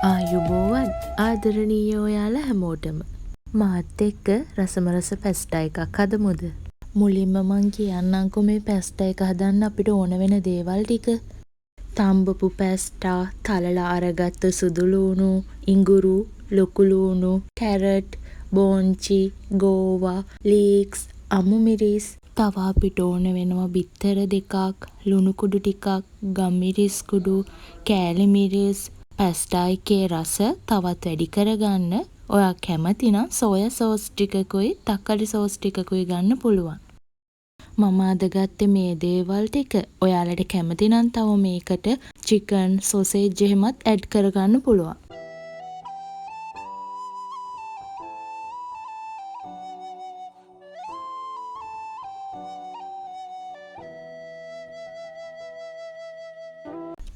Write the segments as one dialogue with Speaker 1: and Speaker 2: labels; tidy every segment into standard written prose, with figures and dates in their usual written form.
Speaker 1: ආයුබෝවන් ආදරණීය ඔයාලා හැමෝටම. මාත් එක්ක රසමරස පැස්ටා එකක් හදමුද? මුලින්ම මං කියන්නම්කෝ මේ පැස්ටා එක හදන්න අපිට ඕන වෙන දේවල් ටික. තම්බපු පැස්ටා, තලලා අරගත්ත සුදු ලූණු, ඉඟුරු, ලොකු ලූණු, කැරට්, බෝංචි, ගෝවා, ලීක්ස්, අමු මිරිස්. තව අපිට ඕන වෙනවා බිත්තර දෙකක්, ලුණු කුඩු ටිකක්, ගම්මිරිස් කුඩු, කෑලි මිරිස්. පැස්ටා එකේ රස තවත් වැඩි කරගන්න ඔයා කැමති නම් සෝයා සෝස් ටිකකුයි තක්කාලි සෝස් ටිකකුයි ගන්න පුළුවන්. මම අද ගත්තේ මේ දේවල් ටික. ඔයාලට කැමති නම් තව මේකට චිකන්, සොසේජ් එහෙමත් ඇඩ් කරගන්න පුළුවන්.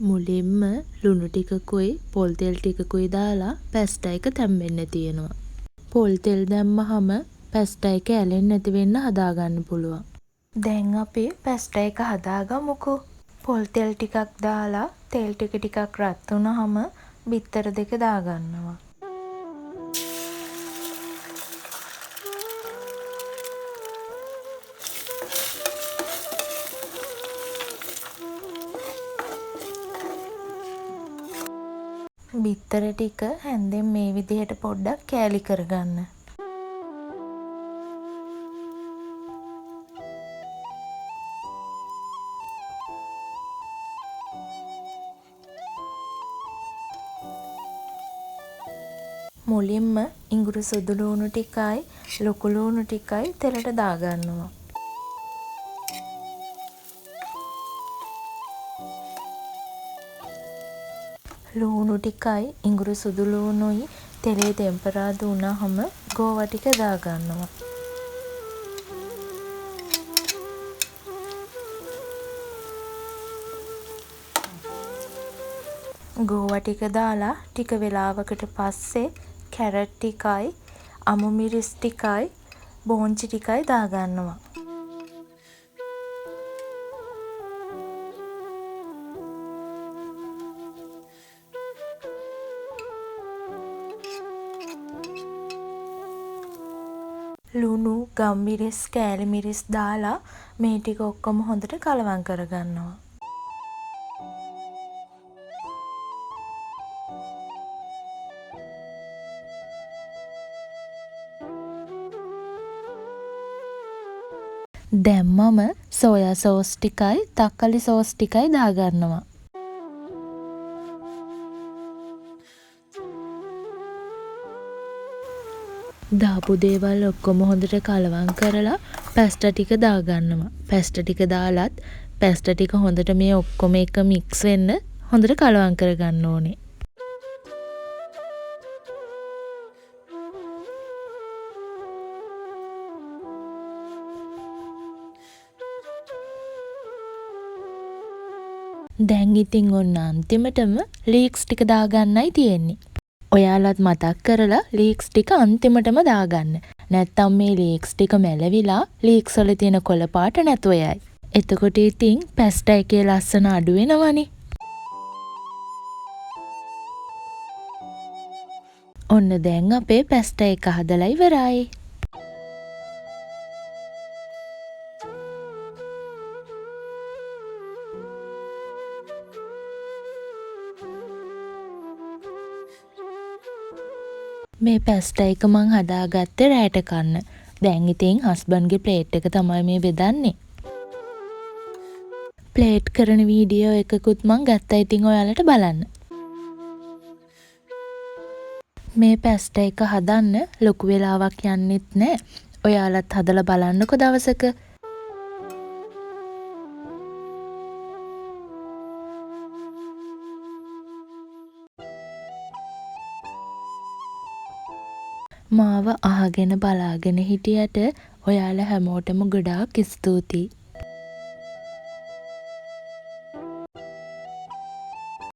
Speaker 1: මුලින්ම ලුණු ටිකකුයි පොල් තෙල් ටිකකුයි දාලා පැස්ටා එක තැම්බෙන්න තියෙනවා. පොල් තෙල් දැම්මහම පැස්ටා එක ඇලෙන්නේ නැති වෙන්න හදාගන්න පුළුවන්. දැන් අපි පැස්ටා එක හදාගමුකෝ. පොල් තෙල් ටිකක් දාලා තෙල් ටිකක් රත් වුණාම බිත්තර දෙක දාගන්නවා. බිත්තර ටික හැන්දෙන් මේ විදිහට පොඩ්ඩක් කෑලි කරගන්න. මුලින්ම ඉඟුරු සුදු ලූණු ටිකයි ලොකු ලූණු ටිකයි තෙලට දාගන්නවා. ලූණු ටිකයි ඉඟුරු සුදු ලූණුයි තෙලේ තෙම්පරාදු වුණාම ගෝවා ටික දාගන්නවා. ගෝවා ටික දාලා ටික වෙලාවකට පස්සේ කැරට් ටිකයි අමු මිරිස් ටිකයි බෝංචි ටිකයි දාගන්නවා. ලුණු, ගම්මිරිස්, කෑලි මිරිස් දාලා මේ ටික ඔක්කොම හොඳට කලවම් කරගන්නවා. දැන් මම සෝයා සෝස් ටිකයි තක්කාලි සෝස් ටිකයි දාගන්නවා. දාපු දේවල් ඔක්කොම හොඳට කලවම් කරලා පැස්ටා ටික දාගන්නවා. පැස්ටා ටික දාලත් පැස්ටා ටික හොඳට මේ ඔක්කොම එක මික්ස් වෙන්න හොඳට කලවම් කරගන්න ඕනේ. දැන් ඉතින් ඔන්න අන්තිමටම ලීක්ස් ටික දාගන්නයි තියෙන්නේ. ඔයාලත් මතක් කරලා ලීක්ස් ටික අන්තිමටම දාගන්න. නැත්තම් මේ ලීක්ස් ටික මැලවිලා ලීක්ස් වල තියෙන කොළ පාට නැතුව යයි. එතකොට ඉතින් පැස්ටා එකේ ලස්සන අඩු වෙනවනේ. ඔන්න දැන් අපේ පැස්ටා එක හදලා ඉවරයි. මේ පැස්ටා එක මං හදාගත්තේ රෑට කන්න. දැන් ඉතින් හස්බන්ඩ්ගේ ප්ලේට් එක තමයි මේ බෙදන්නේ. ප්ලේට් කරන වීඩියෝ එකකුත් මං ගත්තා ඉතින් ඔයාලට බලන්න. මේ පැස්ටා එක හදන්න ලොකු වෙලාවක් යන්නෙත් නෑ. ඔයාලත් හදලා බලන්නකෝ දවසක. මාව අහගෙන බලාගෙන හිටියට ඔයාලා හැමෝටම ගොඩාක් ස්තුතියි.